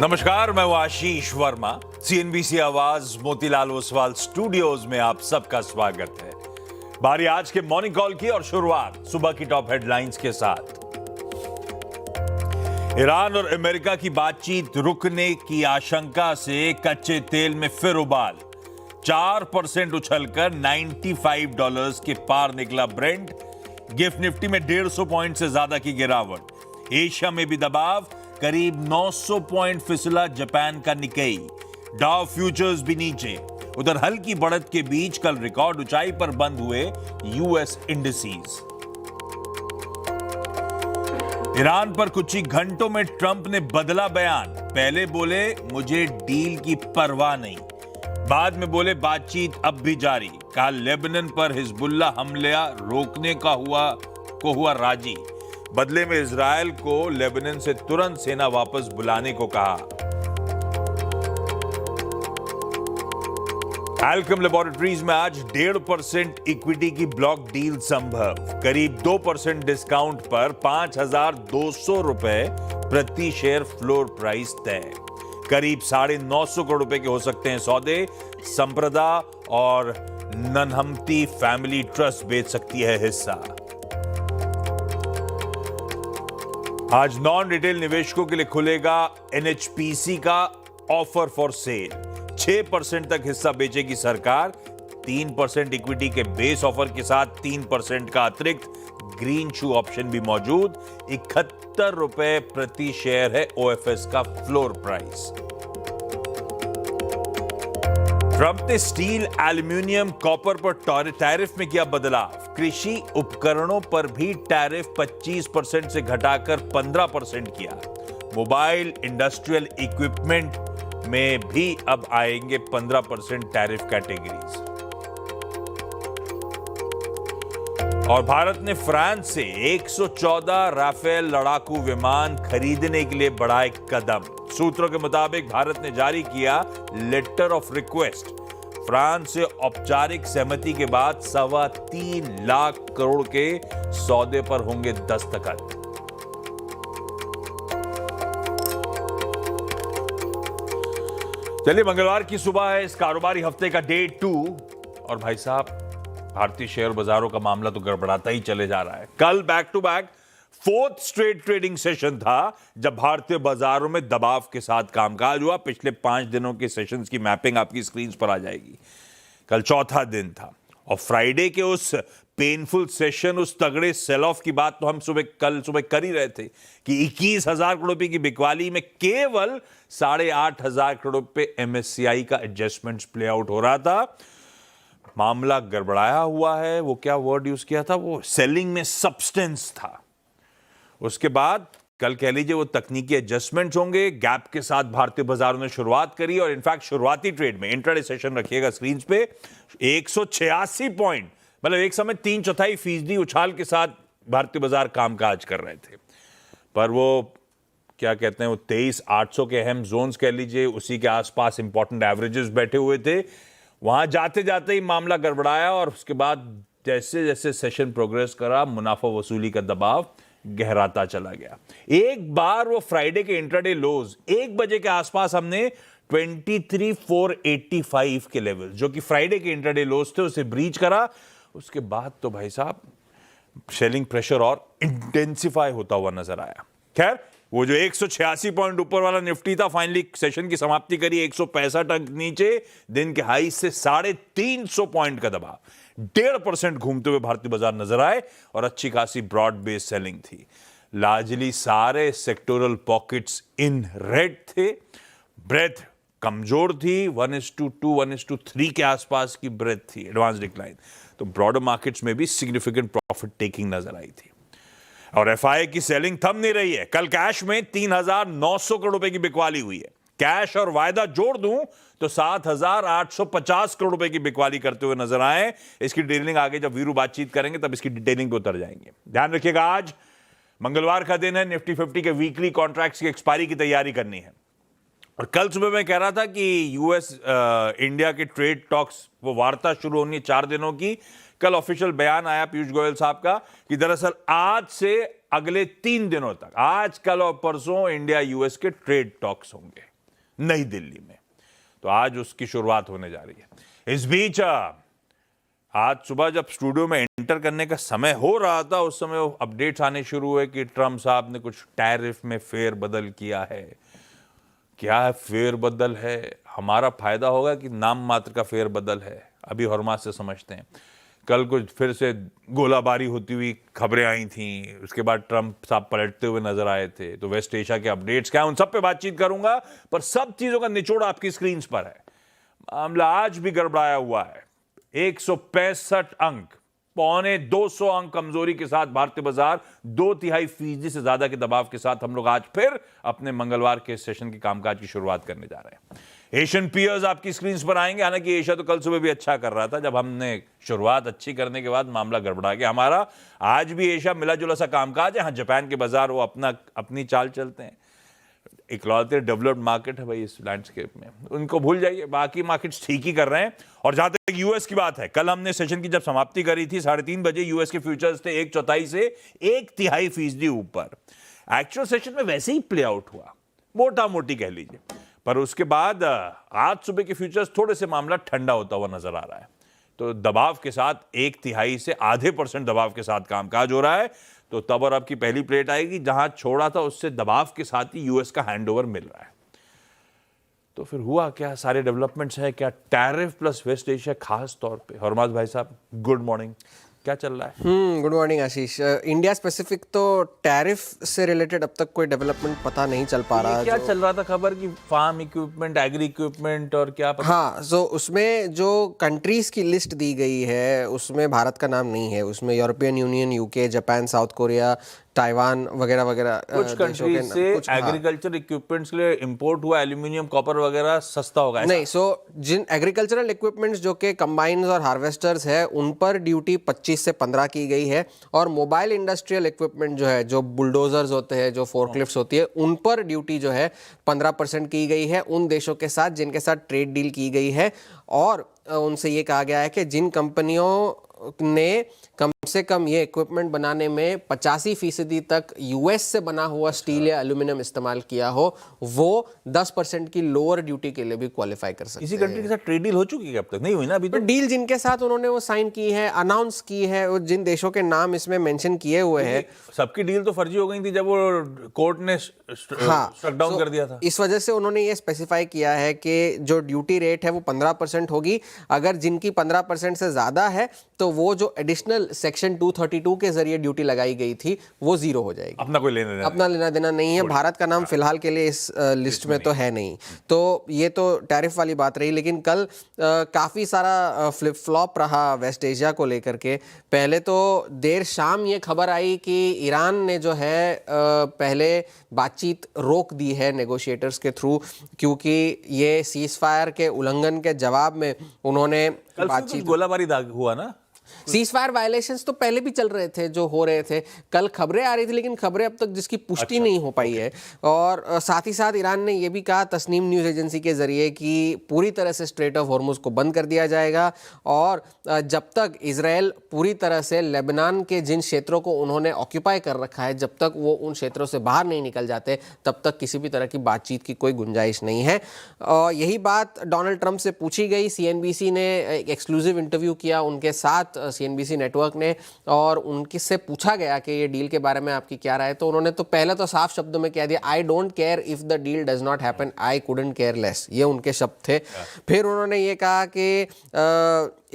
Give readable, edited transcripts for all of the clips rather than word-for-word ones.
नमस्कार, मैं हूं आशीष वर्मा। सीएनबीसी आवाज मोतीलाल ओसवाल स्टूडियोज में आप सबका स्वागत है। बारी आज के मॉर्निंग कॉल की और शुरुआत सुबह की टॉप हेडलाइंस के साथ। ईरान और अमेरिका की बातचीत रुकने की आशंका से कच्चे तेल में फिर उबाल, 4% उछलकर $95 के पार निकला ब्रेंट। गिफ्ट निफ्टी में 150 पॉइंट से ज्यादा की गिरावट। एशिया में भी दबाव, करीब 900 पॉइंट फिसला जापान का निकेई। डाउ फ्यूचर्स भी नीचे। उधर हल्की बढ़त के बीच कल रिकॉर्ड ऊंचाई पर बंद हुए यूएस इंडिसेस। ईरान पर कुछ ही घंटों में ट्रंप ने बदला बयान। पहले बोले मुझे डील की परवाह नहीं, बाद में बोले बातचीत अब भी जारी। कहा लेबनान पर हिजबुल्लाह हमले रोकने का हुआ राजी। बदले में इजरायल को लेबनान से तुरंत सेना वापस बुलाने को कहा। एल्केम लेबोरेटरीज में आज 1.5% इक्विटी की ब्लॉक डील संभव। करीब 2% डिस्काउंट पर ₹5,200 प्रति शेयर फ्लोर प्राइस तय। करीब 950 करोड़ रुपए के हो सकते हैं सौदे। संप्रदा और ननहमती फैमिली ट्रस्ट बेच सकती है हिस्सा। आज नॉन रिटेल निवेशकों के लिए खुलेगा एनएचपीसी का ऑफर फॉर सेल। 6% तक हिस्सा बेचेगी सरकार। 3% इक्विटी के बेस ऑफर के साथ 3% का अतिरिक्त ग्रीन शू ऑप्शन भी मौजूद। ₹71 प्रति शेयर है ओएफएस का फ्लोर प्राइस। ट्रंप ने स्टील, एल्यूमिनियम, कॉपर पर टैरिफ में किया बदलाव। कृषि उपकरणों पर भी टैरिफ 25% से घटाकर 15% किया। मोबाइल, इंडस्ट्रियल इक्विपमेंट में भी अब आएंगे 15% टैरिफ कैटेगरीज। और भारत ने फ्रांस से 114 राफेल लड़ाकू विमान खरीदने के लिए बढ़ाए कदम। सूत्रों के मुताबिक भारत ने जारी किया लेटर ऑफ रिक्वेस्ट। फ्रांस से औपचारिक सहमति के बाद 3.25 लाख करोड़ के सौदे पर होंगे दस्तखत। चलिए, मंगलवार की सुबह है, इस कारोबारी हफ्ते का डे 2। और भाई साहब, भारतीय शेयर बाजारों का मामला तो गड़बड़ाता ही चले जा रहा है। कल back to back 4th straight trading session था जब भारतीय बाजारों में दबाव के साथ कामकाज हुआ। पिछले 5 दिनों के सेशंस की मैपिंग आपकी स्क्रीन पर आ जाएगी। कल चौथा दिन था और फ्राइडे के उस पेनफुल सेशन, उस तगड़े सेल ऑफ की बात तो हम कल सुबह कर ही रहे थे कि 21,000 करोड़ रुपए की बिकवाली में केवल 8,500 करोड़ रुपए एमएससीआई का एडजस्टमेंट प्ले आउट हो रहा था। मामला गड़बड़ाया हुआ है। वो क्या वर्ड यूज किया था, वो सेलिंग में सब्सटेंस था। उसके बाद कल कह लीजिए वो तकनीकी एडजस्टमेंट्स होंगे। गैप के साथ भारतीय बाजारों ने शुरुआत करी और इनफैक्ट शुरुआती ट्रेड में इंट्राडे सेशन रखिएगा स्क्रीन पे 186 पॉइंट, मतलब एक समय 3/4% उछाल के साथ भारतीय बाजार कामकाज कर रहे थे। पर वो क्या कहते हैं, वो 23,800 के अहम जोन्स कह लीजिए, उसी के आसपास इंपॉर्टेंट एवरेजेस बैठे हुए थे। वहां जाते जाते ही मामला गड़बड़ाया और उसके बाद जैसे जैसे सेशन प्रोग्रेस करा, मुनाफा वसूली का दबाव गहराता चला गया। एक बार वो फ्राइडे के इंट्राडे लोज 1 बजे के आसपास हमने 23,485 के लेवल, जो कि फ्राइडे के इंट्राडे लोज थे, उसे ब्रीच करा। उसके बाद तो भाई साहब सेलिंग प्रेशर और इंटेंसिफाई होता हुआ नजर आया। खैर, वो जो 186 पॉइंट ऊपर वाला निफ्टी था, फाइनली सेशन की समाप्ति करी 165 अंक नीचे। दिन के हाई से 350 पॉइंट का दबाव, 1.5% घूमते हुए भारतीय बाजार नजर आए और अच्छी खासी ब्रॉड बेस सेलिंग थी। लार्जली सारे सेक्टोरल पॉकेट्स इन रेड थे। ब्रेथ कमजोर थी, 1:2, 1:3 के आसपास की ब्रेथ थी, एडवांस डिक्लाइन। तो ब्रॉडर मार्केट्स में भी सिग्निफिकेंट प्रॉफिट टेकिंग नजर आई थी। और एफआई की सेलिंग थम नहीं रही है। कल कैश में 3,900 करोड़ रुपए की बिकवाली हुई है। कैश और वायदा जोड़ दूं तो 7,850 करोड़ रुपए की बिकवाली करते हुए नजर आए। इसकी डिटेलिंग आगे जब वीरू बातचीत करेंगे तब इसकी डिटेलिंग पे उतर जाएंगे। ध्यान रखिएगा, आज मंगलवार का दिन है। निफ्टी 50 के वीकली कॉन्ट्रैक्ट्स की एक्सपायरी की तैयारी करनी है। और कल सुबह मैं कह रहा था कि यूएस इंडिया के ट्रेड टॉक्स, वो वार्ता शुरू होनी है 4 दिनों की। कल ऑफिशियल बयान आया पीयूष गोयल साहब का कि दरअसल आज से अगले 3 दिनों तक, आज कल और परसों इंडिया यूएस के ट्रेड टॉक्स होंगे। नई दिल्ली में। तो आज उसकी शुरुआत होने जा रही है। इस बीच आज सुबह जब स्टूडियो में एंटर करने का समय हो रहा था, उस समय अपडेट्स आने शुरू हुए कि ट्रंप साहब ने कुछ टैरिफ में फेरबदल किया है। क्या है फेरबदल है? हमारा फायदा होगा कि नाम मात्र का फेरबदल है? अभी हरमास से समझते हैं। कल कुछ फिर से गोलाबारी होती हुई खबरें आई थी, उसके बाद ट्रंप साहब पलटते हुए नजर आए थे। तो वेस्ट एशिया के अपडेट्स क्या, उन सब पे बातचीत करूंगा, पर सब चीजों का निचोड़ आपकी स्क्रीन पर है। मामला आज भी गड़बड़ाया हुआ है। 165 अंक, 250 अंक कमजोरी के साथ भारतीय बाजार 2.5% से ज्यादा के दबाव के साथ हम लोग आज फिर अपने मंगलवार के सेशन के कामकाज की शुरुआत करने जा रहे हैं। एशियन पीयर्स आपकी स्क्रीन पर आएंगे। हालांकि एशिया तो कल सुबह भी अच्छा कर रहा था, जब हमने शुरुआत अच्छी करने के बाद मामला गड़बड़ा गया हमारा। आज भी एशिया मिला जुला सा कामकाज है। हाँ, जापान के बाजार वो अपनी चाल चलते हैं। इकलौते डेवलप्ड मार्केट है भाई इस लैंडस्केप में, उनको भूल जाइए, बाकी मार्केट्स ठीक ही कर रहे हैं। और जहां तक यूएस की बात है, कल हमने सेशन की जब समाप्ति करी थी 3:30 बजे, यूएस के फ्यूचर्स थे 1/4 से 1/3% ऊपर। एक्चुअल सेशन में वैसे ही प्ले आउट हुआ, मोटा मोटी कह लीजिए। पर उसके बाद आज सुबह के फ्यूचर्स थोड़े से मामला ठंडा होता हुआ नजर आ रहा है। तो दबाव के साथ 1/3 से आधे % दबाव के साथ कामकाज हो रहा है। तो तब और अब की पहली प्लेट आएगी, जहां छोड़ा था उससे दबाव के साथ ही यूएस का हैंडओवर मिल रहा है। तो फिर हुआ क्या, सारे डेवलपमेंट्स हैं क्या? टैरिफ प्लस वेस्ट एशिया खास तौर पे। हरमास भाई साहब, गुड मॉर्निंग, क्या चल रहा है? गुड मॉर्निंग आशीष। इंडिया स्पेसिफिक तो टैरिफ से रिलेटेड अब तक कोई डेवलपमेंट पता नहीं चल पा रहा। क्या चल रहा था खबर की फार्म इक्विपमेंट, एग्री इक्विपमेंट और क्या पता? हाँ, सो उसमें जो कंट्रीज की लिस्ट दी गई है उसमें भारत का नाम नहीं है। उसमें European union, UK, Japan, south Korea, Taiwan वगैरह वगैरह कुछ कंट्रीज से एग्रीकल्चर इक्विपमेंट्स के लिए इंपोर्ट हुआ एल्यूमिनियम, कॉपर वगैरह सस्ता होगा नहीं। सो जिन एग्रीकल्चरल इक्विपमेंट्स जो कि कंबाइंस और हार्वेस्टर्स है, उन पर ड्यूटी 25 से 15 की गई है। और मोबाइल इंडस्ट्रियल इक्विपमेंट जो है, जो बुलडोजर्स होते हैं, जो फोर्कलिफ्ट्स होती है, उन पर ड्यूटी जो है 15% की गई है उन देशों के साथ जिनके साथ ट्रेड डील की गई है। और उनसे ये कहा गया है कि जिन कंपनियों ने कम से कम ये इक्विपमेंट बनाने में 85% तक यूएस से बना हुआ स्टील या एल्यूमिनियम इस्तेमाल किया हो, वो 10% की लोअर ड्यूटी के लिए भी क्वालिफाई कर सकते हैं। इसी कंट्री के साथ ट्रेड डील हो चुकी है? अब तक नहीं हुई ना अभी तो। डील जिनके साथ उन्होंने वो साइन की है, अनाउंस की है, और जिन देशों के नाम इसमें मेंशन किए हुए हैं, सबकी डील तो फर्जी हो गई थी जब वो कोर्ट ने स्ट्रक डाउन कर दिया था। इस वजह से उन्होंने ये स्पेसिफाई किया है कि जो ड्यूटी रेट है वो 15% होगी। अगर जिनकी 15% से ज्यादा है तो वो जो एडिशनल सेक्शन 232 के जरिए ड्यूटी लगाई गई थी वो 0 हो जाएगी। अपना कोई लेना देना नहीं है। भारत का नाम फिलहाल के लिए इस लिस्ट में तो है नहीं। तो ये तो टैरिफ वाली बात रही। लेकिन कल काफ़ी सारा फ्लिप फ्लॉप रहा वेस्ट एशिया को लेकर के। पहले तो देर शाम ये खबर आई कि ईरान ने जो है पहले बातचीत रोक दी है नेगोशिएटर्स के थ्रू, क्योंकि ये सीज फायर के उल्लंघन के जवाब में उन्होंने बातचीत, गोलाबारी हुआ ना। सीज फायर वायलेशंस तो पहले भी चल रहे थे, जो हो रहे थे। कल खबरें आ रही थी, लेकिन खबरें अब तक जिसकी पुष्टि नहीं हो पाई है। और साथ ही साथ ईरान ने यह भी कहा तस्नीम न्यूज़ एजेंसी के जरिए कि पूरी तरह से स्ट्रेट ऑफ हॉर्मुज को बंद कर दिया जाएगा। और जब तक इजराइल पूरी तरह से लेबनान के जिन क्षेत्रों को उन्होंने ऑक्यूपाई कर रखा है, जब तक वो उन क्षेत्रों से बाहर नहीं निकल जाते, तब तक किसी भी तरह की बातचीत की कोई गुंजाइश नहीं है। और यही बात डोनाल्ड ट्रंप से पूछी गई। CNBC ने एक एक्सक्लूसिव इंटरव्यू किया उनके साथ, CNBC नेटवर्क ने, और उनके से पूछा गया कि ये डील के बारे में आपकी क्या राय है। तो उन्होंने तो पहले तो साफ शब्दों में कह दिया, I don't care if the deal does not happen, I couldn't care less. ये उनके शब्द थे। फिर उन्होंने ये कहा कि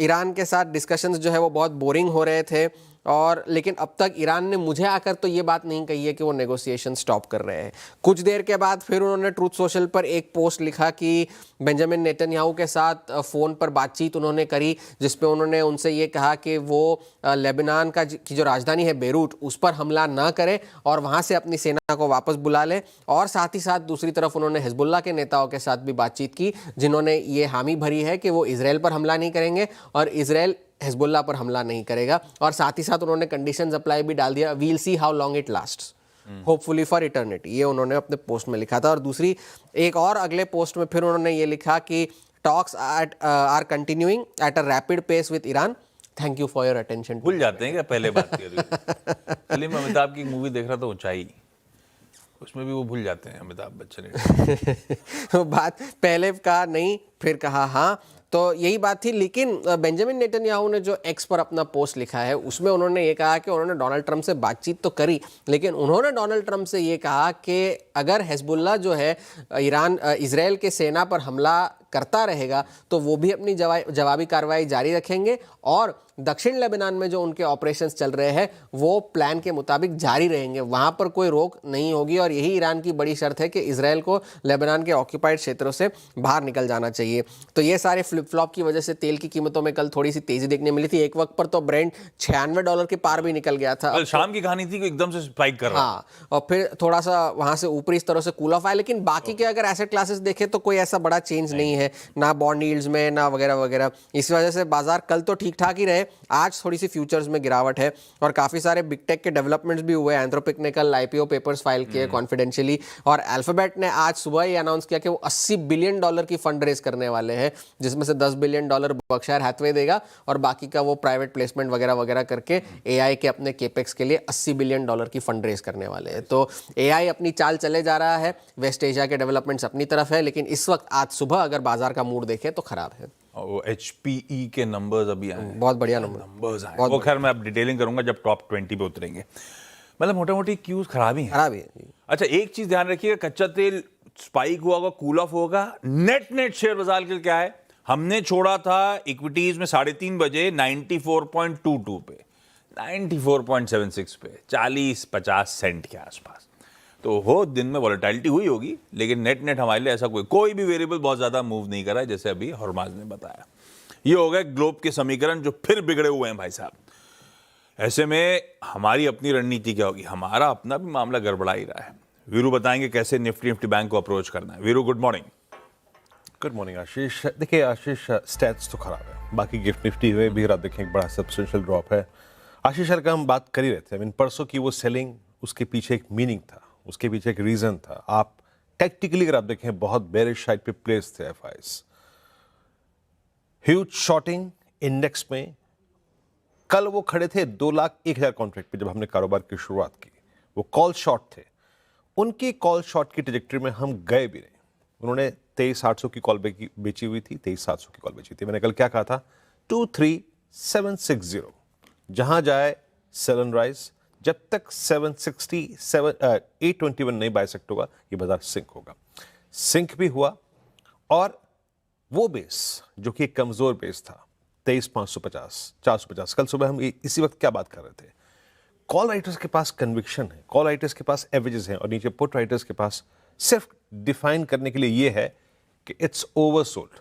ईरान के साथ डिस्कशंस जो है वो बहुत बोरिंग हो रहे थे, और लेकिन अब तक ईरान ने मुझे आकर तो ये बात नहीं कही है कि वो नेगोशिएशन स्टॉप कर रहे हैं। कुछ देर के बाद फिर उन्होंने ट्रूथ सोशल पर एक पोस्ट लिखा कि बेंजामिन नेतन्याहू के साथ फ़ोन पर बातचीत उन्होंने करी, जिसपे उन्होंने उनसे ये कहा कि वो लेबनान की जो राजधानी है बेरूट, उस पर हमला ना करें और वहाँ से अपनी सेना को वापस बुला लें। और साथ ही साथ दूसरी तरफ उन्होंने हिजबुल्लाह के नेताओं के साथ भी बातचीत की, जिन्होंने ये हामी भरी है कि वो इजराइल पर हमला नहीं करेंगे और इजराइल हिजबुल्लाह पर हमला नहीं करेगा। और साथ ही साथ उन्होंने कंडीशंस अप्लाई भी डाल दिया, we'll see how long it lasts, hopefully for eternity. ये उन्होंने अपने पोस्ट में लिखा था। और दूसरी एक और अगले पोस्ट में फिर उन्होंने ये लिखा कि talks are continuing at a rapid pace with Iran, thank you for your attention. भूल जाते हैं क्या पहले बात कर रही? मैं अमिताभ की मूवी देख रहा था, ऊंचाई, उसमें भी वो भूल जाते हैं अमिताभ बच्चन। तो बात पहले कहा नहीं, फिर कहा हाँ, तो यही बात थी। लेकिन बेंजामिन नेतन्याहू ने जो एक्स पर अपना पोस्ट लिखा है उसमें उन्होंने ये कहा कि उन्होंने डोनाल्ड ट्रंप से बातचीत तो करी, लेकिन उन्होंने डोनाल्ड ट्रंप से ये कहा कि अगर हिजबुल्लाह जो है इजराइल के सेना पर हमला करता रहेगा तो वो भी अपनी जवाबी कार्रवाई जारी रखेंगे और दक्षिण लेबनान में जो उनके ऑपरेशंस चल रहे हैं वो प्लान के मुताबिक जारी रहेंगे, वहां पर कोई रोक नहीं होगी। और यही ईरान की बड़ी शर्त है कि इजराइल को लेबनान के ऑक्यूपाइड क्षेत्रों से बाहर निकल जाना चाहिए। तो ये सारे फ्लिप फ्लॉप की वजह से तेल की कीमतों में कल थोड़ी सी तेजी देखने मिली थी। एक वक्त पर तो ब्रेंट $96 के पार भी निकल गया था। कल शाम की कहानी थी कि एकदम से स्पाइक कर रहा है। हाँ, और फिर थोड़ा सा वहां से ऊपर इस तरह से कूल ऑफ आया, लेकिन बाकी के अगर एसेट क्लासेस देखें तो कोई ऐसा बड़ा चेंज नहीं है, ना बॉन्ड यील्ड्स में ना वगैरह वगैरह। इस वजह से बाजार कल तो ठीक ठाक ही रहे। आज थोड़ी सी फ्यूचर्स में गिरावट है और काफी सारे बिग टेक के डेवलपमेंट्स भी हुए। एंथ्रोपिक ने कल आईपीओ पेपर्स फाइल किए कॉन्फिडेंशियली, और अल्फाबेट ने आज सुबह ही अनाउंस किया कि वो $80 बिलियन की फंड रेज करने वाले हैं, जिसमें से $10 बिलियन बर्कशायर हैथवे देगा और बाकी का वो प्राइवेट प्लेसमेंट वगैरह वगैरह करके एआई के अपने केपेक्स के लिए $80 बिलियन की फंड रेज करने वाले हैं। तो एआई अपनी चाल चले जा रहा है, वेस्ट एशिया के डेवलपमेंट्स अपनी तरफ है, लेकिन इस वक्त आज सुबह अगर बाजार का मूड देखें तो खराब है। वो HPE के नंबर्स अभी आए हैं, बहुत बढ़िया नंबर्स आए। वो खैर मैं अब डिटेलिंग करूंगा जब टॉप 20 पे उतरेंगे। मतलब मोटा मोटी क्यूज खराब ही है। अच्छा, एक चीज ध्यान रखिएगा, कच्चा तेल स्पाइक हुआ होगा, कूल ऑफ होगा, नेट शेयर बाजार के क्या है, हमने छोड़ा था इक्विटीज में 3:30 बजे 94.22 पे, 94.76 पे, 40-50 सेंट के आसपास। तो हो दिन में वॉलेटिलिटी हुई होगी, लेकिन नेट हमारे लिए ऐसा कोई भी वेरिएबल बहुत ज्यादा मूव नहीं करा है, जैसे अभी हरमाज ने बताया। ये हो गए ग्लोब के समीकरण जो फिर बिगड़े हुए हैं भाई साहब। ऐसे में हमारी अपनी रणनीति क्या होगी? हमारा अपना भी मामला गड़बड़ा ही रहा है। वीरू बताएंगे कैसे निफ्टी बैंक को अप्रोच करना है। Veeru, good morning. Good morning Ashish. देखिए आशीष, स्टैट्स तो खराब है, बाकी गिफ्ट निफ्टी हुए भी आप देखें एक बड़ा सब्सटेंशियल ड्रॉप है। आशीष सर का हम बात कर ही रहे थे, परसों की वो सेलिंग, उसके पीछे एक मीनिंग था, उसके पीछे एक रीजन था। आप टेक्निकली अगर आप देखें बहुत बेरिश साइड पे प्लेस थे एफआईज, ह्यूज शॉर्टिंग इंडेक्स में। कल वो खड़े थे 2,01,000 कॉन्ट्रैक्ट पे जब हमने कारोबार की शुरुआत की, वो कॉल शॉर्ट थे। उनकी कॉल शॉर्ट की ट्रैजेक्टरी में हम गए भी नहीं। उन्होंने 23,800 की कॉल बेची हुई थी, 23,700 की कॉल बेची थी। मैंने कल क्या कहा था? 23,760 जहां जाए सेल एंड राइज। जब तक 821 नहीं बाइसेक्ट होगा ये बाजार सिंक होगा। सिंक भी हुआ, और वो बेस जो कि एक कमजोर बेस था 23,550, 450। कल सुबह हम इसी वक्त क्या बात कर रहे थे? कॉल राइटर्स के पास कन्विक्शन है, कॉल राइटर्स के पास एवरेजेस हैं, और नीचे पुट राइटर्स के पास सिर्फ डिफाइन करने के लिए ये है कि इट्स ओवरसोल्ड,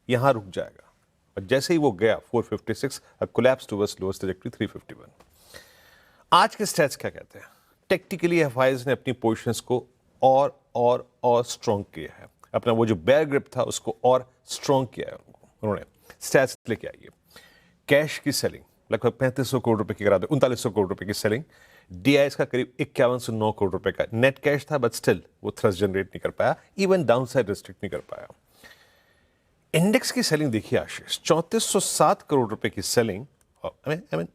यहां रुक जाएगा। और जैसे ही वो गया 456, कोलैप्स टुवर्ड्स लोएस्ट ट्रैजेक्टरी 351। आज के स्टैट्स क्या कहते हैं? टेक्निकली एफआईज ने अपनी पोजीशंस को और स्ट्रॉन्ग किया है, अपना वो जो बेयर ग्रिप था उसको और स्ट्रॉन्ग किया है उन्होंने। स्टैट्स लेके आइए। कैश की सेलिंग लगभग 3500 करोड़ रुपए की करा दे, 3900 करोड़ रुपए की सेलिंग। डीआईएस का करीब 51 से 9 करोड़ रुपए का नेट कैश था, बट स्टिल वो थ्रस्ट जनरेट नहीं कर पाया, इवन डाउनसाइड रिस्ट्रिक्ट नहीं कर पाया। इंडेक्स की सेलिंग देखिए आशीष, 3407 करोड़ रुपए की सेलिंग।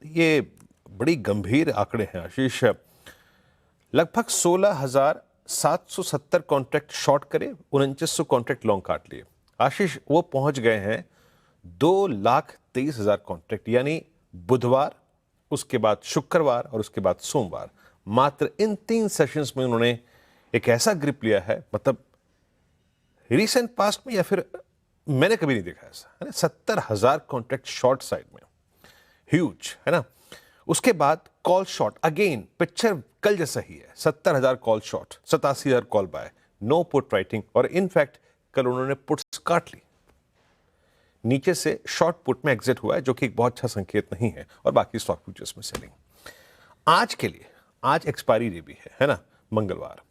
ये बड़ी गंभीर आंकड़े हैं आशीष। लगभग 16,770 कॉन्ट्रैक्ट शॉर्ट करे, 2900 कॉन्ट्रैक्ट लॉन्ग काट लिए। आशीष, वो पहुंच गए हैं 2,23,000 कॉन्ट्रैक्ट, यानी बुधवार, उसके बाद शुक्रवार और उसके बाद सोमवार। मात्र इन 3 सेशंस में उन्होंने एक ऐसा ग्रिप लिया है, मतलब रिसेंट पास्ट में या फिर मैंने कभी नहीं देखा ऐसा। 70,000 कॉन्ट्रैक्ट शॉर्ट साइड में, ह्यूज है ना। उसके बाद कॉल शॉर्ट, अगेन पिक्चर कल जैसा ही है, 70,000 call short, 87,000 call buy, no put writing, और इनफैक्ट कल उन्होंने पुट्स काट ली। नीचे से शॉर्ट पुट में एग्जिट हुआ है, जो कि एक बहुत अच्छा संकेत नहीं है, और बाकी स्टॉक फ्यूचर्स में सेलिंग। आज के लिए, आज एक्सपायरी डे भी है ना, मंगलवार।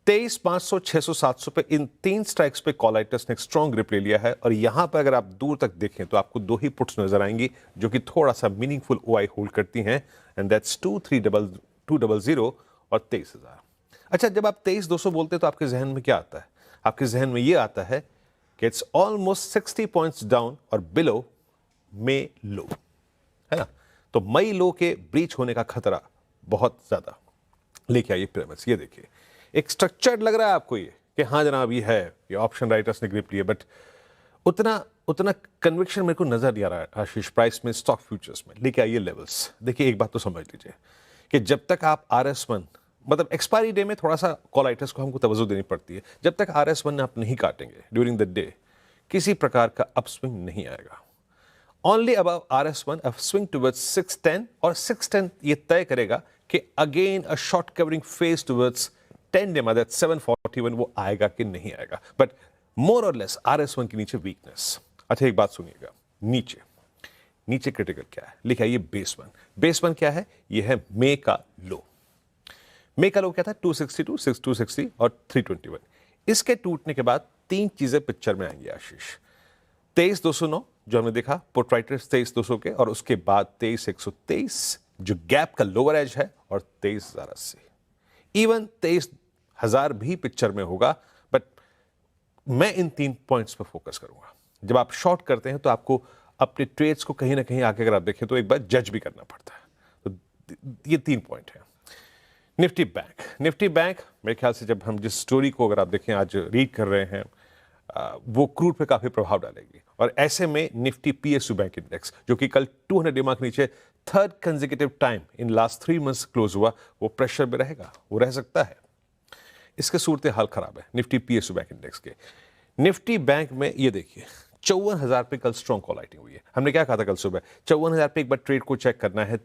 23,500, 600, 700 पे इन 3 स्ट्राइक्स पे कॉल राइटर्स ने एक स्ट्रॉन्ग ग्रिप ले लिया है, और यहां पर अगर आप दूर तक देखें तो आपको 2 ही पुट्स नजर आएंगी जो कि थोड़ा सा मीनिंगफुल ओआई होल्ड करती हैं, एंड दैट्स 23,200 और 23,000। अच्छा, जब आप 23,200 बोलते हैं तो आपके जहन में क्या आता है? आपके जहन में यह आता है कि इट्स ऑलमोस्ट 60 पॉइंट्स डाउन और बिलो मे लो, है ना। तो मई लो के ब्रीच होने का खतरा बहुत ज्यादा। लेके आइए पिरामिड्स, ये देखिए एक स्ट्रक्चर्ड लग रहा है आपको ये कि हाँ जनाब ये है, ये ऑप्शन राइटर्स ने ग्रिप लिया, बट उतना कन्विक्शन मेरे को नजर नहीं आ रहा है आशीष प्राइस में, स्टॉक फ्यूचर्स में। लेके आइए लेवल्स। देखिए एक बात तो समझ लीजिए कि जब तक आप RS1 मतलब एक्सपायरी डे में थोड़ा सा कॉल राइटर्स को हमको तवज्जो देनी पड़ती है, जब तक RS1 आप नहीं काटेंगे ड्यूरिंग द डे किसी प्रकार का अपस्विंग नहीं आएगा। ओनली अबव RS1 अ स्विंग टुवर्ड्स 610 और 610 ये तय करेगा कि again a short covering phase towards 10 day that 741 वो आएगा कि नहीं आएगा, बट मोर और लेस RS1 के नीचे वीकनेस। अच्छा एक बात सुनिएगा, नीचे क्रिटिकल क्या है, लिखा है ये बेस वन क्या है, ये है मे का लो क्या था 262, 260 और 321। इसके टूटने के बाद तीन चीजें पिक्चर में आएंगी आशीष। 23,209 जो हमने देखा पुट राइटर्स 23,200 के, और उसके बाद 23,123 जो गैप का लोअर एज है, और 23,080। इवन 23,000 भी पिक्चर में होगा, बट मैं इन 3 पॉइंट्स पर फोकस करूंगा। जब आप शॉर्ट करते हैं तो आपको अपने ट्रेड्स को कहीं ना कहीं आगे अगर आप देखें तो एक बार जज भी करना पड़ता है। तो ये 3 पॉइंट है। निफ्टी बैंक मेरे ख्याल से जब हम जिस स्टोरी को अगर आप देखें आज रीड कर रहे हैं, वो क्रूड पे काफी प्रभाव डालेगी, और ऐसे में निफ्टी PSU बैंक इंडेक्स जो कि कल 200 डेमा के नीचे third consecutive time in last 3 months close हुआ, वो प्रेशर में रहेगा, वो रह सकता है। इसके सूरत हाल खराब है निफ्टी PSU बैंक इंडेक्स के। निफ्टी बैंक में ये देखिए 54,000 पे कल स्ट्रॉन्ग कॉल राइटिंग हुई है। हमने क्या कहा था कल सुबह, 54,000 पे एक बार ट्रेड को चेक करना है,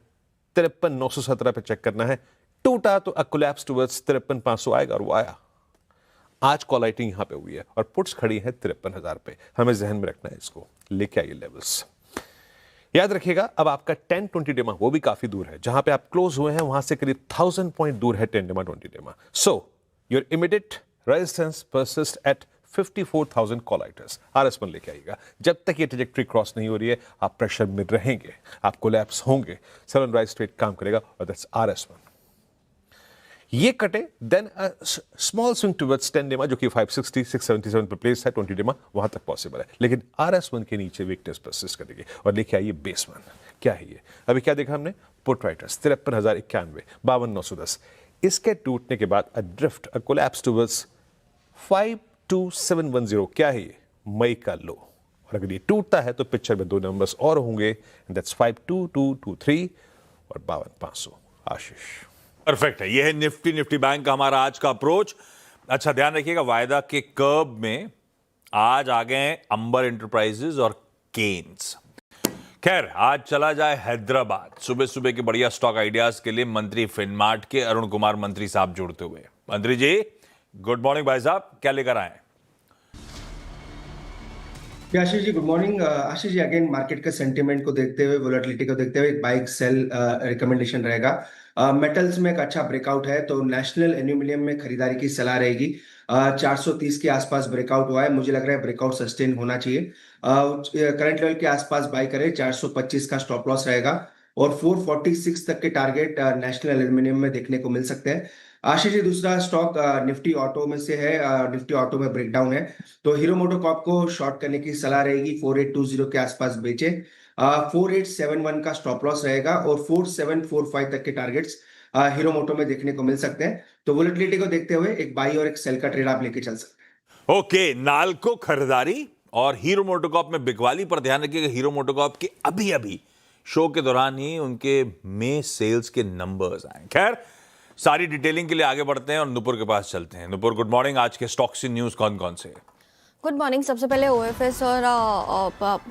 53,917 पे चेक करना है, टूटा तो कोलैप्स टुवर्ड्स 53,500 आएगा, और वो आया। आज कॉल राइटिंग यहां पे हुई है और पुट्स खड़ी है 53,000 पे। हमें जहन में रखना है इसको, लेके आइए लेवल्स। याद रखिएगा अब आपका 10-20 डेमा वो भी काफी दूर है, जहां पे आप क्लोज हुए हैं वहां से करीब 1000 पॉइंट दूर है 10 DEMA 20 DEMA. So your immediate resistance persist at 54,000 call writers. RS1 लेके आइएगा। जब तक ये ट्रैजेक्टरी क्रॉस नहीं हो रही है आप प्रेशर में रहेंगे, आप कोलैप्स होंगे, सेल एंड राइज ट्रेड काम करेगा, और दैट्स RS1। ये कटे देन स्मॉल स्विंग टुवर्ड्स 10 डेमा जो कि 560 677 पे प्लेस है, 20 डेमा वहां तक पॉसिबल है, लेकिन RS1 के नीचे वीकनेस परसिस्ट करेगी। और लेके आइए बेस वन। क्या है ये, अभी क्या देखा हमने, पुट राइटर्स 53,091, 52,910। इसके टूटने के बाद अ ड्रिफ्ट, अ कोलैप्स टुवर्ड्स 52710। क्या है ये, मई का लो, और अगर ये टूटता है तो पिक्चर में 2 नंबर्स और होंगे, दैट्स 52223 और 52,500। आशीष परफेक्ट है। यह है निफ्टी बैंक का हमारा आज का अप्रोच। अच्छा ध्यान रखिएगा, वायदा के कर्व में आज आ गए हैं अंबर एंटरप्राइजेज और केन्स। खैर आज चला जाए हैदराबाद। सुबह सुबह के बढ़िया स्टॉक आइडियाज के लिए मंत्री फिनमार्ट के अरुण कुमार मंत्री साहब जुड़ते हुए। मंत्री जी गुड मॉर्निंग भाई साहब, क्या लेकर आए? Ashish ji good morning. आशीष जी अगेन मार्केट का सेंटीमेंट को देखते हुए, वोलेटिलिटी को देखते हुए एक बाइक सेल रिकमेंडेशन रहेगा। मेटल्स में एक अच्छा ब्रेकआउट है तो नेशनल एल्यूमिनियम में खरीदारी की सलाह रहेगी। 430 के आसपास ब्रेकआउट हुआ है, मुझे लग रहा है ब्रेकआउट सस्टेन होना चाहिए। करंट लेवल के आसपास बाय करें, 425 का स्टॉप लॉस रहेगा, और 446 तक के टारगेट नेशनल एल्यूमिनियम में देखने को मिल सकते हैं। आशीष जी दूसरा स्टॉक निफ्टी ऑटो में से है। निफ्टी ऑटो में ब्रेकडाउन है तो हीरो मोटोकॉर्प को शॉर्ट करने की सलाह रहेगी, 4820 के आसपास बेचे। 4871 का स्टॉप लॉस रहेगा, और 4745 तक के टारगेट्स हीरो मोटो में देखने को मिल सकते हैं। तो वोलेटिलिटी को देखते हुए एक बाई और एक सेल का ट्रेड आप लेके चल सकते हैं। ओके, नाल्को खरीदारी और हीरो मोटोकॉर्प में बिकवाली पर ध्यान रखिएगा। हीरो मोटोकॉर्प के अभी शो के दौरान ही उनके में सेल्स के नंबर्स आए। खैर सारी डिटेलिंग के लिए आगे बढ़ते हैं और नुपुर के पास चलते हैं। नुपुर गुड मॉर्निंग, आज के स्टॉक्स इन न्यूज कौन कौन से? Good morning. सबसे पहले OFS और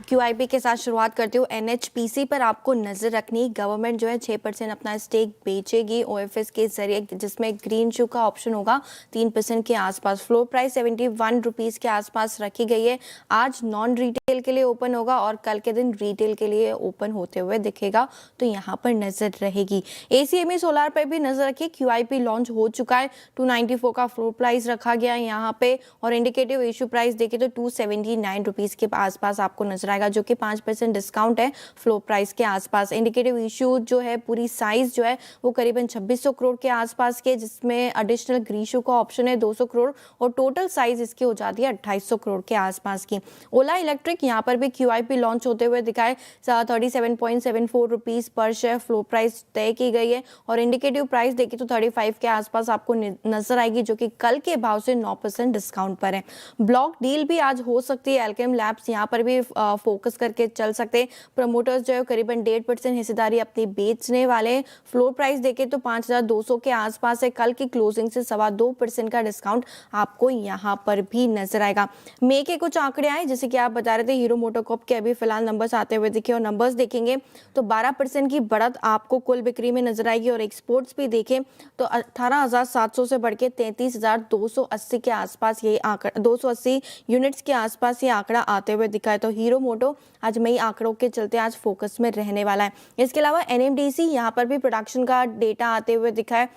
QIP के साथ शुरुआत करती हूँ। NHPC पर आपको नज़र रखनी, गवर्नमेंट जो है 6% अपना स्टेक बेचेगी OFS के जरिए, जिसमें ग्रीन शू का ऑप्शन होगा 3% के आसपास। फ्लोर प्राइस 71 रुपीज़ के आसपास रखी गई है। आज नॉन रिटेल के लिए ओपन होगा और कल के दिन रिटेल के लिए ओपन होते हुए दिखेगा, तो यहाँ पर नज़र रहेगी। ACME सोलार पर भी नज़र रखिए, QIP लॉन्च हो चुका है, 294 का फ्लोर प्राइस रखा गया है यहाँ पे, और इंडिकेटिव इशू प्राइस देखें तो 279 रुपीज़ के आसपास आपको नजर आएगा, जो कि 5% डिस्काउंट है फ्लोर प्राइस के आसपास। इंडिकेटिव इशू जो है पूरी साइज जो है वो करीबन 2600 करोड़ के आसपास के, जिसमें एडिशनल ग्रीशू का ऑप्शन है 200 करोड़ और टोटल साइज इसकी हो जाती है 2800 करोड़ के आसपास की। ओला इलेक्ट्रिक यहाँ पर भी QIP लॉन्च होते हुए दिखाए 37.74 रुपीज़ पर शेयर फ्लोर प्राइस तय की गई है और इंडिकेटिव प्राइस देखिए तो 35 के आसपास आपको नजर आएगी, जो कि कल के भाव से 9% डिस्काउंट पर है। ब्लॉक डील भी आज हो सकती है, एल्केम लैब्स यहाँ पर भी फोकस करके चल सकते हैं। प्रमोटर्स जो है करीबन 1.5% हिस्सेदारी अपनी बेचने वाले हैं। फ्लोर प्राइस देखें तो 5200 के आसपास है। कल की क्लोजिंग से 2.25% का डिस्काउंट आपको यहाँ पर भी नजर आएगा। मे के कुछ आंकड़े आए, जैसे कि आप बता रहे थे हीरो मोटोकॉर्प के अभी फिलहाल नंबर्स आते हुए दिखे और नंबर्स देखेंगे तो 12% की बढ़त आपको कुल बिक्री में नजर आएगी और एक्सपोर्ट्स भी देखें तो 18,700 से बढ़ के 33,280 के आसपास ये आंकड़ा 280 यूनिट्स के आसपास ये आंकड़ा आते हुए दिखा है। तो हीरो मोटो आज मई आंकड़ों के चलते आज फोकस में रहने वाला है। इसके अलावा NMDC यहाँ पर भी प्रोडक्शन का डेटा आते हुए दिखा है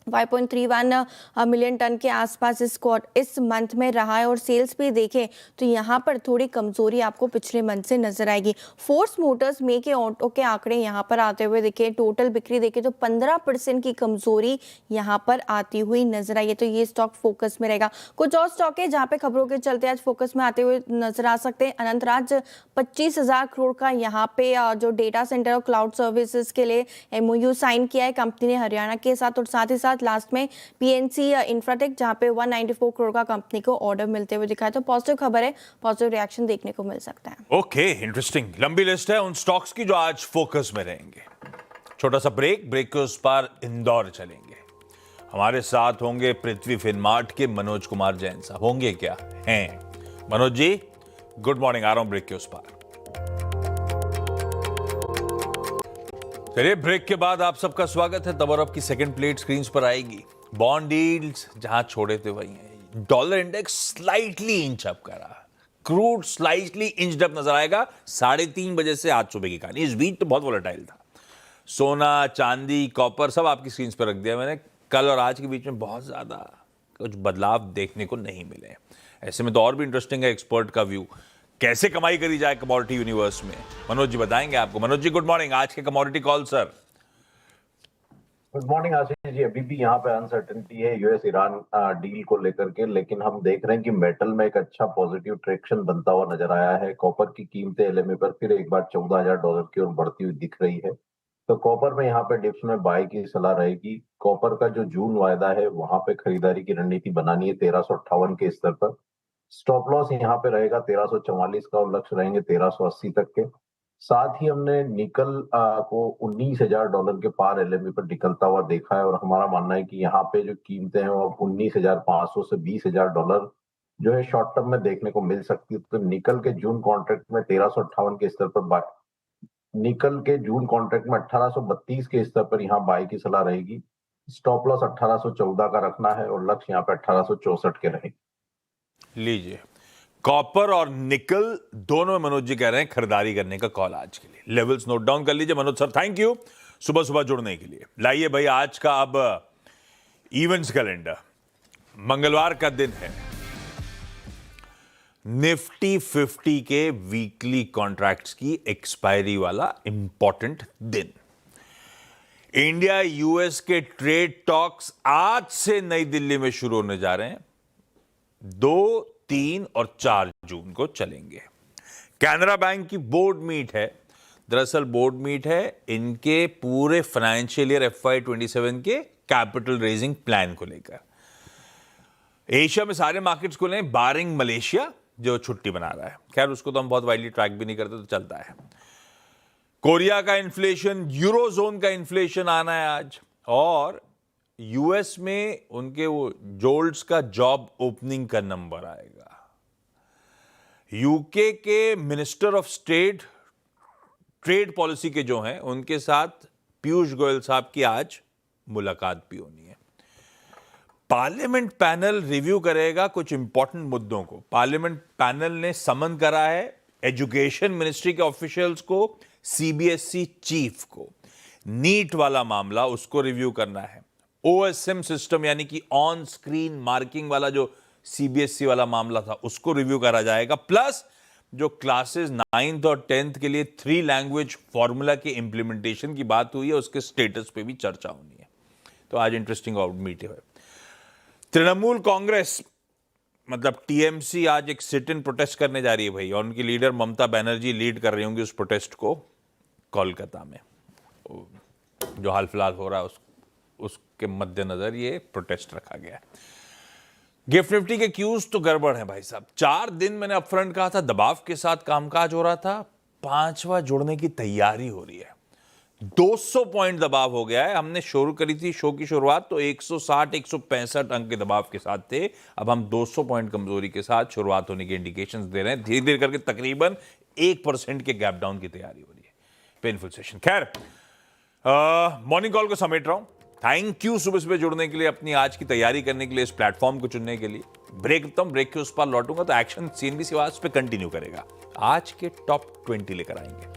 5.31 मिलियन टन के आसपास इस मंथ में रहा है और सेल्स भी देखें तो यहाँ पर थोड़ी कमजोरी आपको पिछले मंथ से नजर आएगी। फोर्स मोटर्स मे के ऑटो के आंकड़े यहाँ पर आते हुए देखें, टोटल बिक्री देखें तो 15% की कमजोरी यहाँ पर आती हुई नजर आई है। तो ये स्टॉक फोकस में रहेगा। कुछ और स्टॉक है जहाँ पे खबरों के चलते आज फोकस में आते हुए नजर आ सकते हैं। अनंतराज 25,000 करोड़ का यहाँ पे जो डेटा सेंटर और क्लाउड सर्विसेज के लिए MOU साइन किया है कंपनी ने हरियाणा के साथ, और साथ ही साथ लास्ट में PNC इंफ्राटेक जहां पे 194 करोड़ का कंपनी को ऑर्डर मिलते हुए दिखा है। तो पॉजिटिव खबर है, पॉजिटिव रिएक्शन देखने को मिल सकता है। ओके, इंटरेस्टिंग लंबी लिस्ट है उन स्टॉक्स की जो आज फोकस में रहेंगे। छोटा सा ब्रेक के उस पार इंदौर चलेंगे। हमारे साथ होंगे पृथ्वी फिनमार्ट के मनोज कुमार जैन साहब। होंगे क्या हैं मनोज जी? Good morning. आ रहा हूं ब्रेक के उस पार। चलिए, ब्रेक के बाद आप सबका स्वागत है। तब और आपकी सेकंड प्लेट स्क्रीन पर आएगी। बॉन्ड डील्स जहां छोड़े थे वही हैं। Dollar index slightly inch up करा, क्रूड स्लाइटली इंच अप नजर आएगा 3:30 बजे से आज सुबह की कहानी। इस बीच तो बहुत वोलेटाइल था। सोना, चांदी, कॉपर सब आपकी स्क्रीन पर रख दिया मैंने। कल और आज के बीच में बहुत ज्यादा कुछ बदलाव देखने को नहीं मिले। ऐसे में तो और भी इंटरेस्टिंग है एक्सपर्ट का व्यू, कैसे कमाई करी जाए कमोडिटी यूनिवर्स में। मनोज जी बताएंगे आपको। Manoj ji good morning. आज के commodity call sir. Good morning Ashish ji. अभी भी यहाँ पे अनसर्टेनिटी है US ईरान डील को लेकर के, लेकिन हम देख रहे हैं कि मेटल में एक अच्छा पॉजिटिव ट्रैक्शन बनता हुआ नजर आया है। कॉपर की कीमतें LME पर फिर एक बार $14,000 की ओर बढ़ती हुई दिख रही है। तो कॉपर में यहाँ पे डिप्स में बाय की सलाह रहेगी। कॉपर का जो जून वायदा है वहां पे खरीदारी की रणनीति बनानी है 1358 के स्तर पर। स्टॉप लॉस यहाँ पे रहेगा 1344 का और लक्ष्य रहेंगे 1380 तक के। साथ ही हमने निकल को $19,000 के पार LME पर निकलता हुआ देखा है और हमारा मानना है कि यहाँ पे जो कीमतें हैं वो 19,500 से $20,000 जो है शॉर्ट टर्म में देखने को मिल सकती है। तो निकल के जून कॉन्ट्रैक्ट में 1358 के स्तर पर निकल के जून कॉन्ट्रैक्ट में 1832 के स्तर पर यहाँ बाय की सलाह रहेगी। स्टॉप लॉस 1814 का रखना है और लक्ष्य यहाँ पे 1864 के रहेंगे। लीजिए, कॉपर और निकल दोनों में मनोज जी कह रहे हैं खरीदारी करने का कॉल आज के लिए। लेवल्स नोट डाउन कर लीजिए मनोज सर। थैंक यू सुबह सुबह जुड़ने के लिए। लाइए भाई आज का अब इवेंट्स कैलेंडर। मंगलवार का दिन है निफ्टी 50 के वीकली कॉन्ट्रैक्ट्स की एक्सपायरी वाला इंपॉर्टेंट दिन। इंडिया US के ट्रेड टॉक्स आज से नई दिल्ली में शुरू होने जा रहे हैं। 2, 3 और 4 जून को चलेंगे। कैनरा बैंक की बोर्ड मीट है। दरअसल बोर्ड मीट है इनके पूरे फाइनेंशियल ईयर FY27 के कैपिटल रेजिंग प्लान को लेकर। एशिया में सारे मार्केट्स खुले हैं बारिंग मलेशिया जो छुट्टी बना रहा है। खैर उसको तो हम बहुत वाइडली ट्रैक भी नहीं करते, तो चलता है। कोरिया का इन्फ्लेशन, यूरोजोन का इन्फ्लेशन आना है आज, और US में उनके वो जोल्ट्स का जॉब ओपनिंग का नंबर आएगा। UK के minister of state trade policy के जो हैं उनके साथ पीयूष गोयल साहब की आज मुलाकात भी होनी है। पार्लियामेंट पैनल रिव्यू करेगा कुछ इंपॉर्टेंट मुद्दों को। पार्लियामेंट पैनल ने समन करा है एजुकेशन मिनिस्ट्री के ऑफिशियल्स को, CBSE चीफ को। नीट वाला मामला उसको रिव्यू करना है। OSM सिस्टम यानी कि ऑन स्क्रीन मार्किंग वाला जो सीबीएसई वाला मामला था उसको रिव्यू करा जाएगा, प्लस जो क्लासेस 9th और 10th के लिए 3 लैंग्वेज फॉर्मूला के इंप्लीमेंटेशन की बात हुई है उसके स्टेटस पे भी चर्चा होनी है। तो आज इंटरेस्टिंग मीटिंग है। तृणमूल कांग्रेस मतलब टीएमसी आज एक सिट इन प्रोटेस्ट करने जा रही है भाई, और उनकी लीडर ममता बनर्जी लीड कर रही होंगी उस प्रोटेस्ट को कोलकाता में। जो हाल फिलहाल हो रहा है उसके मद्देनजर ये प्रोटेस्ट रखा गया है। गिफ्ट निफ्टी के क्यूज तो गड़बड़ है भाई साहब। 4 दिन मैंने अपफ्रंट कहा था दबाव के साथ कामकाज हो रहा था, 5वां जुड़ने की तैयारी हो रही है। 200 पॉइंट दबाव हो गया है। हमने शुरू करी थी शो की शुरुआत तो 160-165 अंक के दबाव के साथ थे, अब हम 200 पॉइंट कमजोरी के साथ शुरुआत होने के इंडिकेशंस दे रहे हैं। धीरे धीरे करके तकरीबन 1% के गैप डाउन की तैयारी हो रही है। Painful session. खैर मॉर्निंग कॉल को समेट रहा हूं। थैंक यू सुबह जुड़ने के लिए, अपनी आज की तैयारी करने के लिए, इस प्लेटफॉर्म को चुनने के लिए। ब्रेक के उस पर लौटूंगा तो एक्शन सीएनबी सिवास पे कंटिन्यू करेगा। आज के टॉप 20 लेकर आएंगे।